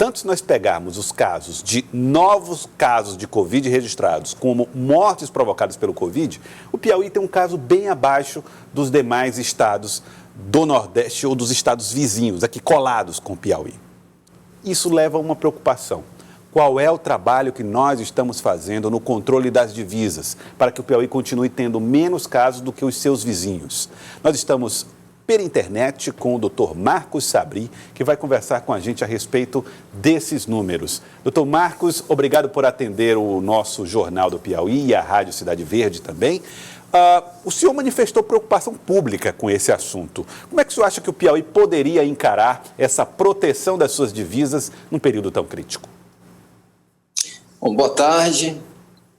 tanto se nós pegarmos os casos de novos casos de Covid registrados, como mortes provocadas pelo Covid, o Piauí tem um caso bem abaixo dos demais estados do Nordeste ou dos estados vizinhos, aqui colados com o Piauí. Isso leva a uma preocupação. Qual é o trabalho que nós estamos fazendo no controle das divisas para que o Piauí continue tendo menos casos do que os seus vizinhos? Nós estamos pela internet com o Dr. Marcos Sabri, que vai conversar com a gente a respeito desses números. Dr. Marcos, obrigado por atender o nosso Jornal do Piauí e a Rádio Cidade Verde também. O senhor manifestou preocupação pública com esse assunto. Como é que o senhor acha que o Piauí poderia encarar essa proteção das suas divisas num período tão crítico? Bom, boa tarde,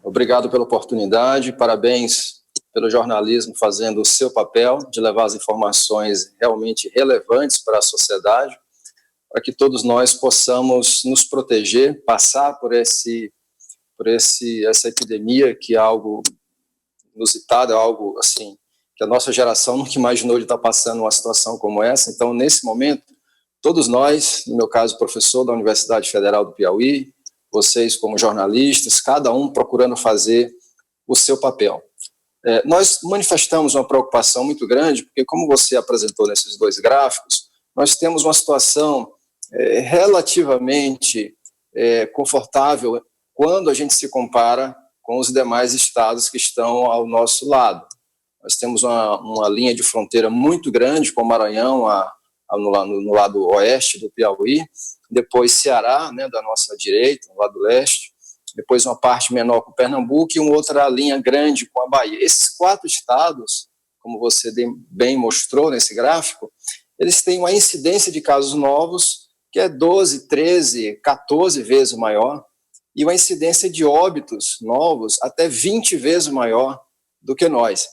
obrigado pela oportunidade, parabéns pelo jornalismo fazendo o seu papel de levar as informações realmente relevantes para a sociedade, para que todos nós possamos nos proteger, passar por essa epidemia, que é algo inusitado, é algo assim, que a nossa geração nunca imaginou de estar passando uma situação como essa. Então, nesse momento, todos nós, no meu caso, professor da Universidade Federal do Piauí, vocês como jornalistas, cada um procurando fazer o seu papel. Nós manifestamos uma preocupação muito grande, porque como você apresentou nesses dois gráficos, nós temos uma situação relativamente confortável quando a gente se compara com os demais estados que estão ao nosso lado. Nós temos uma linha de fronteira muito grande com o Maranhão, no lado oeste do Piauí, depois Ceará, né, da nossa direita, no lado leste, depois uma parte menor com Pernambuco e uma outra linha grande com a Bahia. Esses 4 estados, como você bem mostrou nesse gráfico, eles têm uma incidência de casos novos que é 12, 13, 14 vezes maior e uma incidência de óbitos novos até 20 vezes maior do que nós.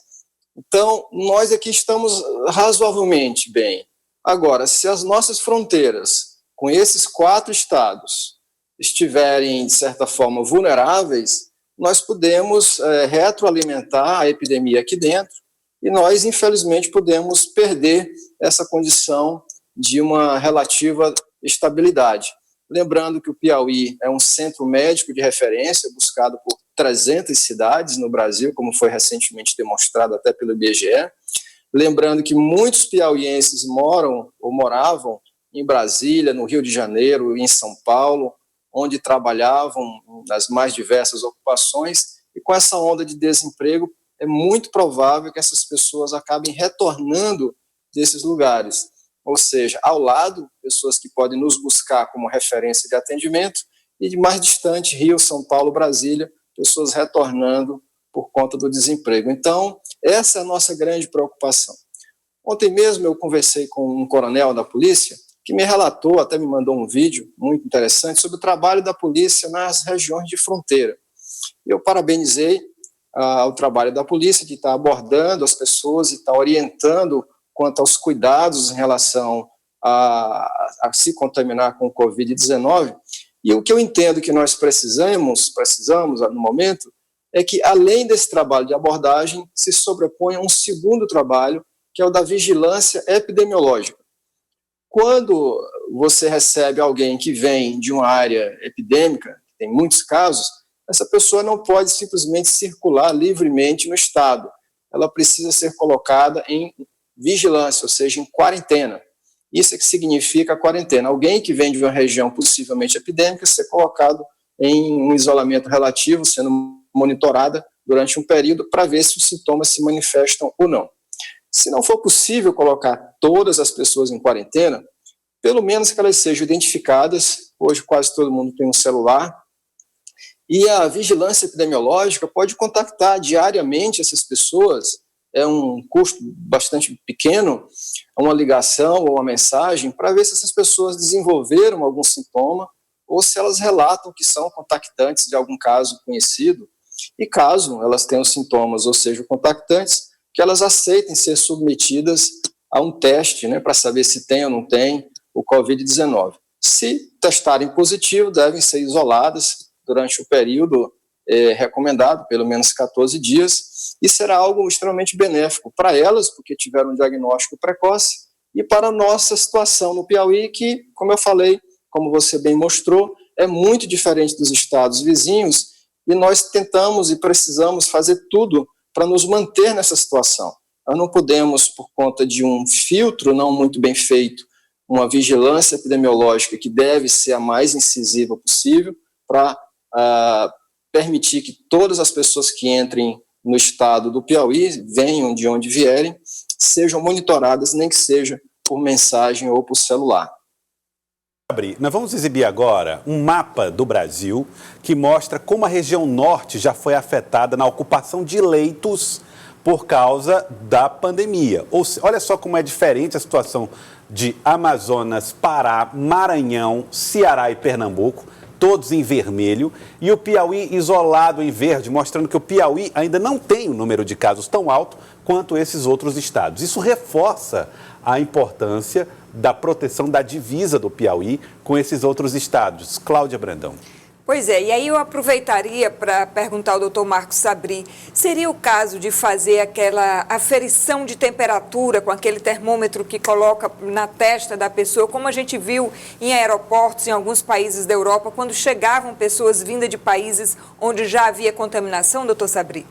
Então, nós aqui estamos razoavelmente bem. Agora, se as nossas fronteiras com esses 4 estados estiverem, de certa forma, vulneráveis, nós podemos retroalimentar a epidemia aqui dentro e nós, infelizmente, podemos perder essa condição de uma relativa estabilidade. Lembrando que o Piauí é um centro médico de referência buscado por 300 cidades no Brasil, como foi recentemente demonstrado até pelo IBGE. Lembrando que muitos piauienses moram ou moravam em Brasília, no Rio de Janeiro e em São Paulo, onde trabalhavam nas mais diversas ocupações, e com essa onda de desemprego, é muito provável que essas pessoas acabem retornando desses lugares. Ou seja, ao lado, pessoas que podem nos buscar como referência de atendimento, e de mais distante, Rio, São Paulo, Brasília, pessoas retornando por conta do desemprego. Então, essa é a nossa grande preocupação. Ontem mesmo eu conversei com um coronel da polícia, que me relatou, até me mandou um vídeo muito interessante, sobre o trabalho da polícia nas regiões de fronteira. Eu parabenizei o trabalho da polícia, de estar abordando as pessoas e estar orientando quanto aos cuidados em relação a se contaminar com o Covid-19. E o que eu entendo que nós precisamos no momento, é que, além desse trabalho de abordagem, se sobrepõe um segundo trabalho, que é o da vigilância epidemiológica. Quando você recebe alguém que vem de uma área epidêmica, tem muitos casos, essa pessoa não pode simplesmente circular livremente no estado. Ela precisa ser colocada em vigilância, ou seja, em quarentena. Isso é que significa a quarentena. Alguém que vem de uma região possivelmente epidêmica ser colocado em um isolamento relativo, sendo monitorada durante um período para ver se os sintomas se manifestam ou não. Se não for possível colocar todas as pessoas em quarentena, pelo menos que elas sejam identificadas. Hoje quase todo mundo tem um celular, e a vigilância epidemiológica pode contactar diariamente essas pessoas, é um custo bastante pequeno, uma ligação ou uma mensagem, para ver se essas pessoas desenvolveram algum sintoma, ou se elas relatam que são contactantes de algum caso conhecido, e caso elas tenham sintomas ou sejam contactantes, que elas aceitem ser submetidas a um teste, né, para saber se tem ou não tem o Covid-19. Se testarem positivo, devem ser isoladas durante o período recomendado, pelo menos 14 dias, e será algo extremamente benéfico para elas, porque tiveram um diagnóstico precoce, e para a nossa situação no Piauí, que, como eu falei, como você bem mostrou, é muito diferente dos estados vizinhos, e nós tentamos e precisamos fazer tudo para nos manter nessa situação. Nós não podemos, por conta de um filtro não muito bem feito, uma vigilância epidemiológica que deve ser a mais incisiva possível para permitir que todas as pessoas que entrem no estado do Piauí, venham de onde vierem, sejam monitoradas, nem que seja por mensagem ou por celular. Nós vamos exibir agora um mapa do Brasil que mostra como a região norte já foi afetada na ocupação de leitos por causa da pandemia. Olha só como é diferente a situação de Amazonas, Pará, Maranhão, Ceará e Pernambuco, todos em vermelho, e o Piauí isolado em verde, mostrando que o Piauí ainda não tem um número de casos tão alto quanto esses outros estados. Isso reforça a importância da proteção da divisa do Piauí com esses outros estados. Cláudia Brandão. Pois é, e aí eu aproveitaria para perguntar ao doutor Marcos Sabri, seria o caso de fazer aquela aferição de temperatura com aquele termômetro que coloca na testa da pessoa, como a gente viu em aeroportos em alguns países da Europa, quando chegavam pessoas vindas de países onde já havia contaminação, doutor Sabri?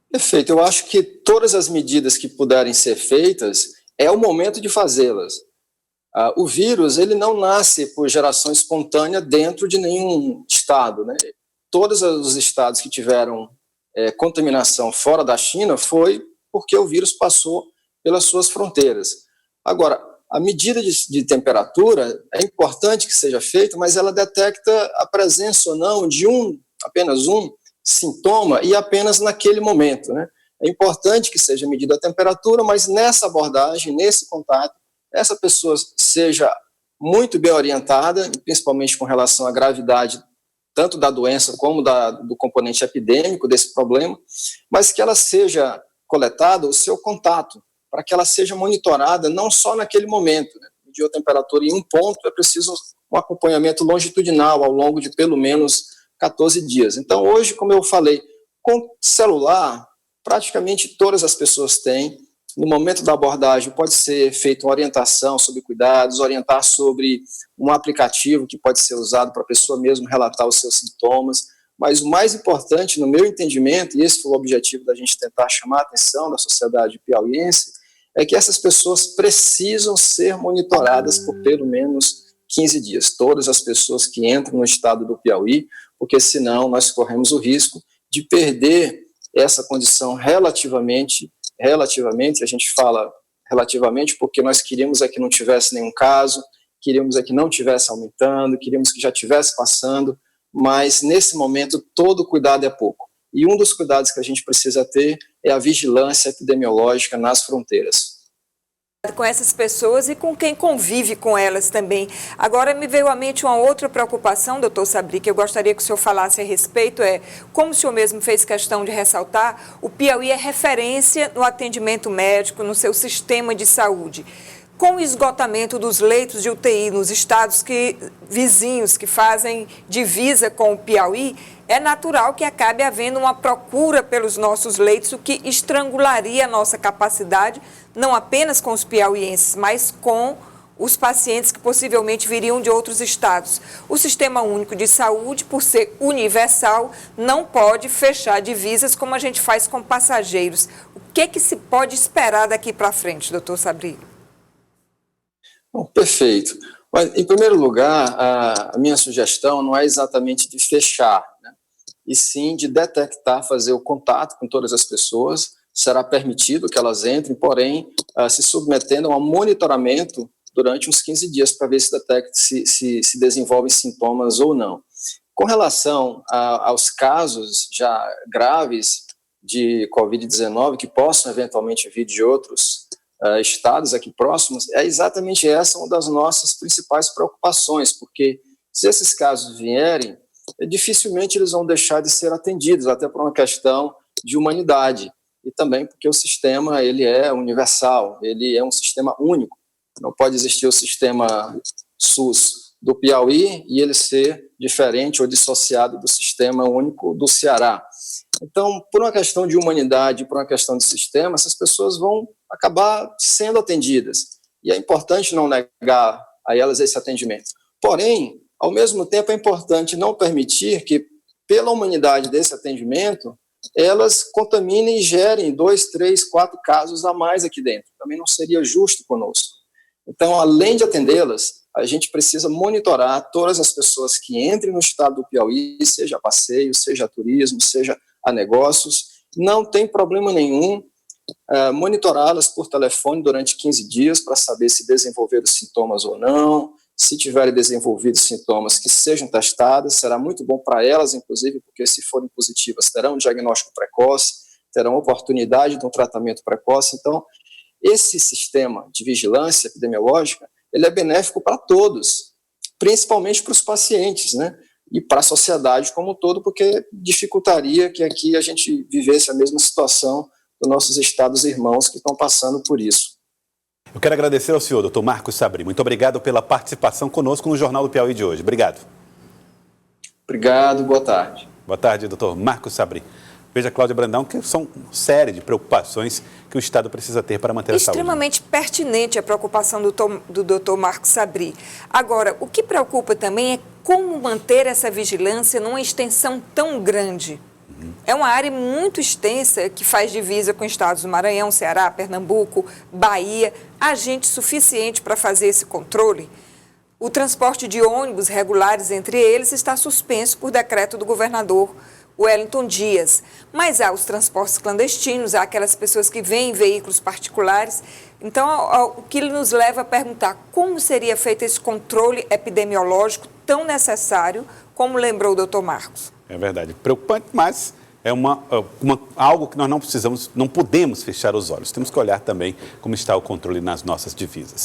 Perfeito, eu acho que todas as medidas que puderem ser feitas, é o momento de fazê-las. O vírus, ele não nasce por geração espontânea dentro de nenhum estado, né? Todos os estados que tiveram contaminação fora da China foi porque o vírus passou pelas suas fronteiras. Agora, a medida de temperatura é importante que seja feita, mas ela detecta a presença ou não de apenas um sintoma e apenas naquele momento, né? É importante que seja medida a temperatura, mas nessa abordagem, nesse contato, essa pessoa seja muito bem orientada, principalmente com relação à gravidade, tanto da doença como do componente epidêmico desse problema, mas que ela seja coletada o seu contato, para que ela seja monitorada não só naquele momento, né? Medir a temperatura em um ponto, é preciso um acompanhamento longitudinal ao longo de pelo menos 14 dias. Então, hoje, como eu falei, com celular, praticamente todas as pessoas têm. No momento da abordagem, pode ser feita uma orientação sobre cuidados, orientar sobre um aplicativo que pode ser usado para a pessoa mesmo relatar os seus sintomas, mas o mais importante, no meu entendimento, e esse foi o objetivo da gente tentar chamar a atenção da sociedade piauiense, é que essas pessoas precisam ser monitoradas por pelo menos 15 dias, todas as pessoas que entram no estado do Piauí, porque senão nós corremos o risco de perder essa condição relativamente, a gente fala relativamente porque nós queríamos é que não tivesse nenhum caso, queríamos é que não tivesse aumentando, queríamos que já tivesse passando, mas nesse momento todo cuidado é pouco. E um dos cuidados que a gente precisa ter é a vigilância epidemiológica nas fronteiras. Com essas pessoas e com quem convive com elas também. Agora me veio à mente uma outra preocupação, doutor Sabri, que eu gostaria que o senhor falasse a respeito, como o senhor mesmo fez questão de ressaltar, o Piauí é referência no atendimento médico, no seu sistema de saúde. Com o esgotamento dos leitos de UTI nos estados vizinhos que fazem divisa com o Piauí, é natural que acabe havendo uma procura pelos nossos leitos, o que estrangularia a nossa capacidade, não apenas com os piauienses, mas com os pacientes que possivelmente viriam de outros estados. O Sistema Único de Saúde, por ser universal, não pode fechar divisas como a gente faz com passageiros. O que se pode esperar daqui para frente, doutor Sabri? Bom, perfeito. Mas, em primeiro lugar, a minha sugestão não é exatamente de fechar, né? E sim de detectar, fazer o contato com todas as pessoas. Será permitido que elas entrem, porém, se submetendo a um monitoramento durante uns 15 dias para ver se desenvolvem sintomas ou não. Com relação aos casos já graves de Covid-19, que possam eventualmente vir de outros estados aqui próximos, é exatamente essa uma das nossas principais preocupações, porque se esses casos vierem, dificilmente eles vão deixar de ser atendidos, até por uma questão de humanidade, e também porque o sistema ele é universal, ele é um sistema único. Não pode existir o sistema SUS do Piauí e ele ser diferente ou dissociado do sistema único do Ceará. Então, por uma questão de humanidade, por uma questão de sistema, essas pessoas vão acabar sendo atendidas. E é importante não negar a elas esse atendimento. Porém, ao mesmo tempo, é importante não permitir que, pela humanidade desse atendimento, elas contaminem e gerem 2, 3, 4 casos a mais aqui dentro. Também não seria justo conosco. Então, além de atendê-las, a gente precisa monitorar todas as pessoas que entrem no estado do Piauí, seja a passeio, seja a turismo, seja a negócios. Não tem problema nenhum monitorá-las por telefone durante 15 dias para saber se desenvolveram sintomas ou não. Se tiverem desenvolvido sintomas, que sejam testadas, será muito bom para elas, inclusive, porque se forem positivas, terão um diagnóstico precoce, terão oportunidade de um tratamento precoce. Então, esse sistema de vigilância epidemiológica, ele é benéfico para todos, principalmente para os pacientes, né? E para a sociedade como um todo, porque dificultaria que aqui a gente vivesse a mesma situação dos nossos estados irmãos que estão passando por isso. Eu quero agradecer ao senhor, doutor Marcos Sabri. Muito obrigado pela participação conosco no Jornal do Piauí de hoje. Obrigado. Obrigado, boa tarde. Boa tarde, doutor Marcos Sabri. Veja, Cláudia Brandão, que são uma série de preocupações que o Estado precisa ter para manter a saúde. Extremamente pertinente a preocupação do doutor Marcos Sabri. Agora, o que preocupa também é como manter essa vigilância numa extensão tão grande. É uma área muito extensa que faz divisa com estados do Maranhão, Ceará, Pernambuco, Bahia. Há gente suficiente para fazer esse controle? O transporte de ônibus regulares entre eles está suspenso por decreto do governador Wellington Dias. Mas há os transportes clandestinos, há aquelas pessoas que vêm em veículos particulares. Então, o que nos leva a perguntar como seria feito esse controle epidemiológico tão necessário, como lembrou o doutor Marcos. É verdade. Preocupante, mas é algo que nós não podemos fechar os olhos. Temos que olhar também como está o controle nas nossas divisas.